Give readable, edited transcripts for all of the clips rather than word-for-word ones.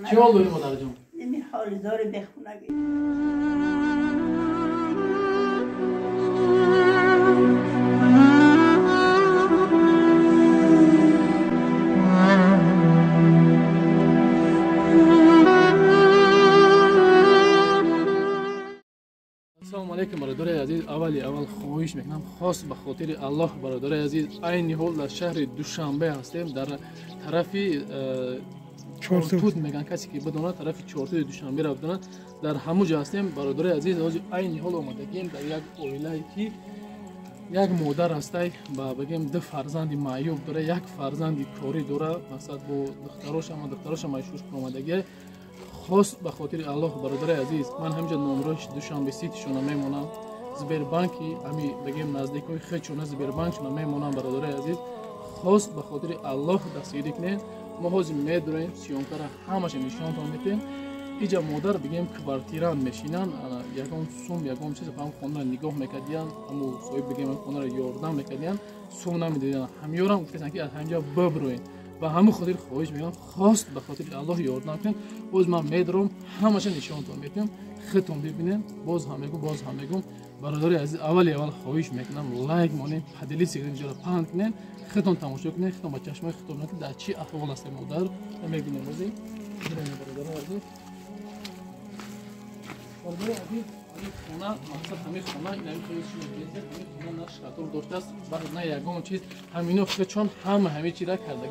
چی حال داری مادر جون؟ نمی حال داره بخونه بید. السلام علیکم برادر عزیز. اول خواهش میکنم خاص به خاطر الله برادر عزیز این حال در شهر دوشنبه هستیم در طرف چهارتوت میگن کسی که بدونه طرف چهارتوت دوشنبه را بدونه در همونجا هستیم برادر عزیز. این حال اومدگیم در یک اویلایی که یک مادر هسته با بگیم دو فرزند معیوب داره یک فرزند کاری داره مقصد با دختراش مشهور اومدگی خاص به خاطر الله برادر عزیز. من همینجا نمرش دوشنبه سیتشون میمونم زبیر بانکی امی بگیم نزدیکای خودشون زبیر بانکشون میمونم برادر عزیز. خاص به خاطر الله دستگیری کنین. ما حاضر میدونیم سیونکارا همش نشانتون میتین اینجا مادر بگیم کوارتیران میشینن یکم سوم یکم چیز فهم خونه نگاه میکردین امو صاحب بگیم خونه رو یاردن میکردین سوم نمیدیدن همیارم گفتن که از همینجا ببروین و همه خاطر خواهش میگم خواست به خاطر الله یاردن کنین. باز من میدارم همش نشانتون میتونم خودتون ببینین. باز هم میگم برادر عزیز اول خواهش میکنم لایک مونین پدلی سیگرین جا پاند کنین خودتون تماشا کنین خودتون با چشمای خودتون ببینید در چی احوال است مادر میبینید. بازی برادر عزیز برادر عزیز خونه مقصد همین خونه این همین خونه نش خطر داشته است بعد نه یگان چیز همینو چون همه چی را کرده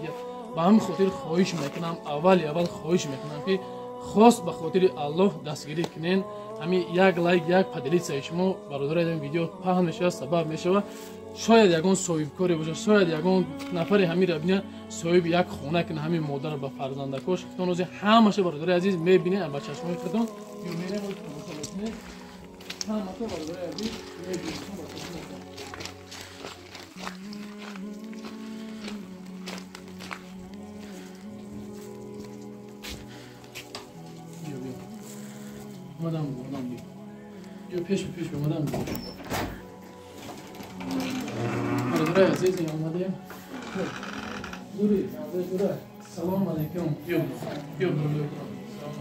با هم خاطر خواهش میکنم اول خواهش میکنم که خاص به خاطر الله دستگیری کنین. همین یک لایک یک پدلی شما برادر این ویدیو پهن میشه سبب میشه شاید یگان صاحب کاری باشه شاید یگان نفر همین را ببینه صاحب یک خونه کنه همین مادر با فرزندکش خودتون روز همشه برادر عزیز میبینه با چشمای خودتون میبینه همشه برادر عزیز میبینه. مادام بی پیش به مادام بی برادر عزیز اومدیم دوری سلام علیکم سلام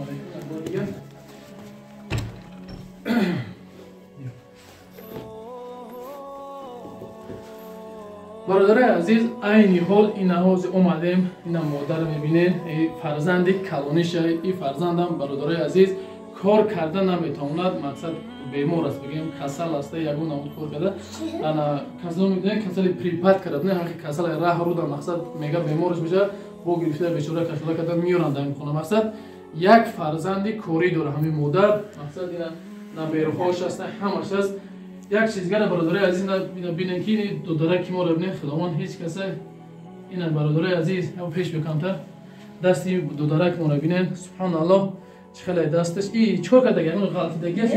علیکم برادر عزیز این حال این حوض اومدیم این مادر میبینین فرزند کلانیش این فرزندم برادر عزیز کار کرده نمیتواند مقصد بیمار است بگیم کسل است یگون اون کار کرده انا کسل میگه کسل پریپات کرده نه کسل راه رو در مقصد میگه بیمارش میشه با گرفته بیچاره کشلا کرده میورن در خونه مقصد یک فرزندی کوری داره همین مادر مقصد اینا نه بیرخوش است همش است یک چیزگر برادر عزیز ببینن که دو داره کی ما رو ببینه خداوند هیچ کس اینا برادر عزیز هم پیش بکنم دستی دو داره کی ما رو ببینن سبحان الله چخلای دستش ای چیکار کرده یعنی غلطی دیگه شو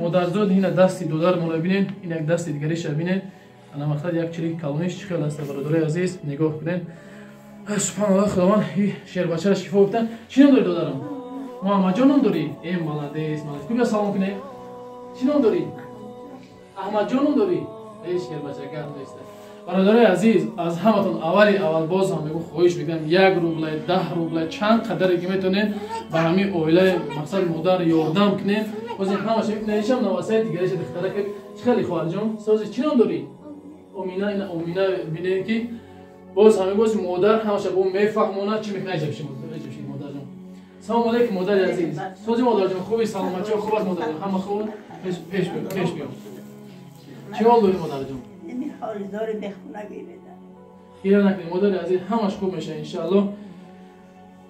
مادرزاد اینا دستی دو داره ما رو ببینن این یک دستی دیگری شو ببینن انا مقصد یک چریک کلونیش چخل است برادر عزیز نگاه کنین سبحان الله خداوند شیر بچه شفا بده. چی نام داری دو دارم محمد جان نام داری ای مالادیس بیا سلام کنه چی نام داری احمد جان داری ایش کر بچه گرم داشته برادر عزیز از همتون اول باز هم میگم خواهش میکنم 1 روبل 10 روبل چند قدری که میتونین به همین اویله مثلا مادر یاردم کنین باز همش نمیشم نواسای دیگه چه دختره که خیلی خواهر جان سوز چی نام داری امینا ببینین که باز همین باز مادر همش با میفهمونه چی میکنه عجب شی مادر جان. سلام علیکم مادر عزیز سوز مادر جان خوبی سلامتی خوب مادر جان همه خوب پیش بیام چی حال داری مادر جون؟ نمی حال داره بخونه بیرده خیال نکنید مادر عزیز همش خوب میشه انشالله.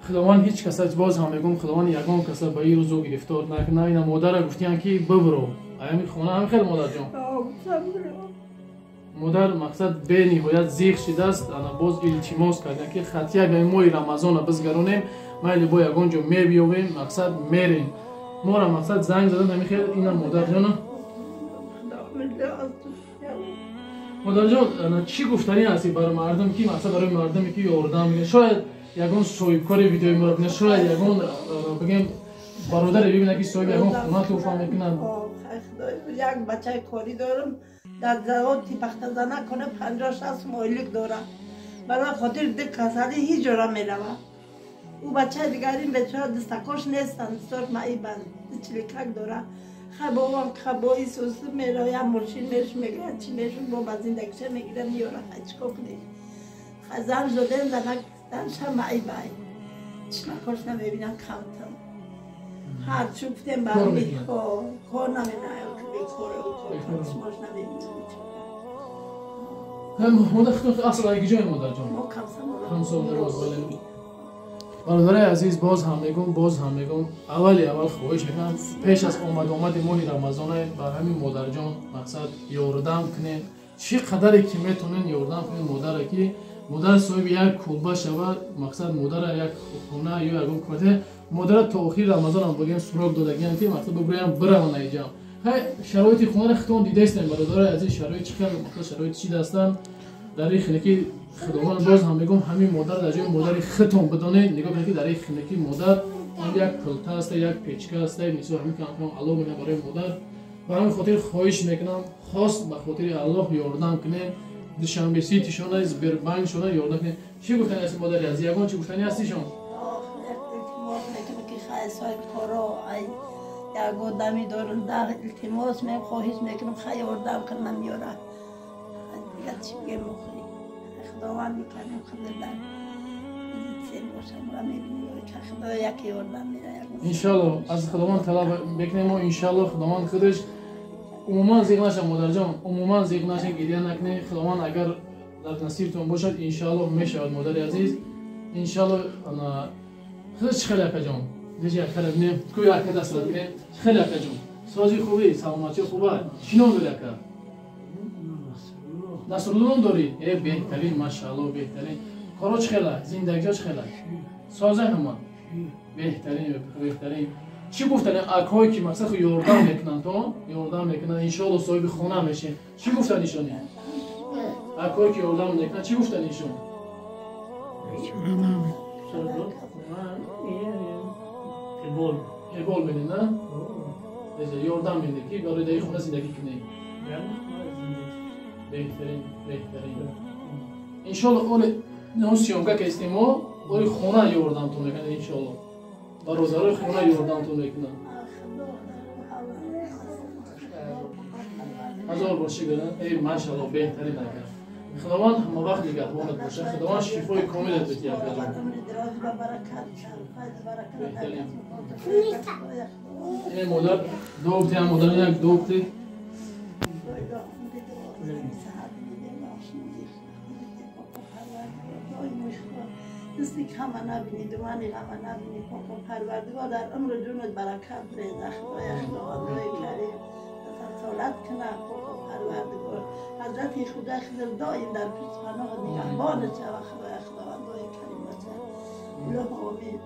خداوند هیچ کس باز هم میگم خداوند یگان کس با این روزو گرفتار نکنه. اینا مادر گفتن که ببرو همین خونه هم خیلی مادر جون مادر مقصد به نهایت زیغ شده است انا باز التماس کردن که خطیه به ماه رمضان بزگرونیم مایل با یگان جو میبیویم مقصد میریم ما را مقصد زنگ زدن همین خیلی اینا مادر جون مادر جان چی گفتنی هستی برای مردم که مثلا برای مردمی که یاردم میگه شاید یگان صاحبکار ویدیوی ما ببینه شاید یگان بگیم برادر ببینه که صاحب یگان خونه توفا میکنن یک بچه کاری دارم در زواد تیپخت زنه کنه 50-60 مایلیک دارم برای خاطر ده کسالی هیچ جورا میروه او بچه دیگر این بچه دستکاش نیستن دستار مایی بند چلیکک داره خباوام خبایی سوسو میره یا مرشین میرش میگیره چی میشون با بزندگیشه میگیره میاره چیکو کنی خزان زدن زنک دنشم مایی بای چلیکاش نمیبینم کمتم هر چوبتیم با می کار نمینه بیکاره و کار چماش نمیبینم هم مادر خود اصلا اگه جای مادر جان ما کمسا روز ولی برادرای عزیز باز هم میگم اول خواهش میکنم پیش از آمد ماه رمضان بر همین مادر جان مقصد یاردم کنین چقدر که میتونین یاردم کنین مادر که مادر صاحب یک کلبه شود مقصد مادر یک خونه یا یک کوته مادر تا آخر رمضان هم بگیم سراغ دادگی که مقصد بگویم برام نیجام های شرایط خونه را خودتون دیده استن برادرای عزیز شرایط چقدر مقصد شرایط چی دستن در این خنکی خداوند باز هم میگم همین مادر در جای مادر خودتون بدونه نگاه کنید که در این خنکی مادر یک پلته است یک پیچکه است نیسو همین کام الله میگه برای مادر و همین خاطر خواهش میکنم خاص به خاطر الله یاردم کنین دوشنبه سیتشون از بربنگشون یاردم کنین چی گفتن از مادر از یگان چی گفتنی هستیشون یا گودمی دارن در التماس من خواهش میکنم خیلی یاردم کنم میاره دیگه چی بگم مخوری خداوند میکنم خدا سیم باشم و میبینیم که خدا یکی یاردم میره انشالله از خداوند طلب بکنیم و انشالله خداوند خودش عموما زیغ نشه مادر جان عموما زیغ نشه گریه نکنه خداوند اگر در نصیبتون باشد انشالله میشود مادر عزیز انشالله خودش خیلی جان دیگه خیلی ببینیم کوی حرکت است ببینیم خیلی جان سازی خوبی سلامتی خوبه چی نام داری اکا نصرالله نام داری بهترین ماشاءالله بهترین کاراش خیلی زندگیش خیلی سازه همان بهترین چی گفتن اکایی که مقصد یاردم میکنن تو یاردم میکنن انشالله صاحب خونه میشین چی گفتن ایشون اکایی که یاردم میکنن چی گفتن ایشون ایبال میدین نه یاردم میدین که برای در خونه زندگی کنی بهترین انشالله اون نوسیونگا که استیمو اوی خونه یاردم تو میکنن انشالله برادرای خونه یاردم تو میکنن هزار باشه گرن ای ماشاءالله بهترین نکرد خداوند همه وقت نگهبانت باشه خداوند شفای کاملت بده اکا جان این مادر دوبتی هم مادر یک دوبتی دستی که همه نبینی دوانی همه نبینی پاکا پروردگار در عمر جونت برکت بریزه خدای خداوندای کریم سالت کنه پاکا پروردگار حضرت خدا خضر دائم در پیش پناه نگهبانت شود خدای خداوندای کریم باشه اللهم آمین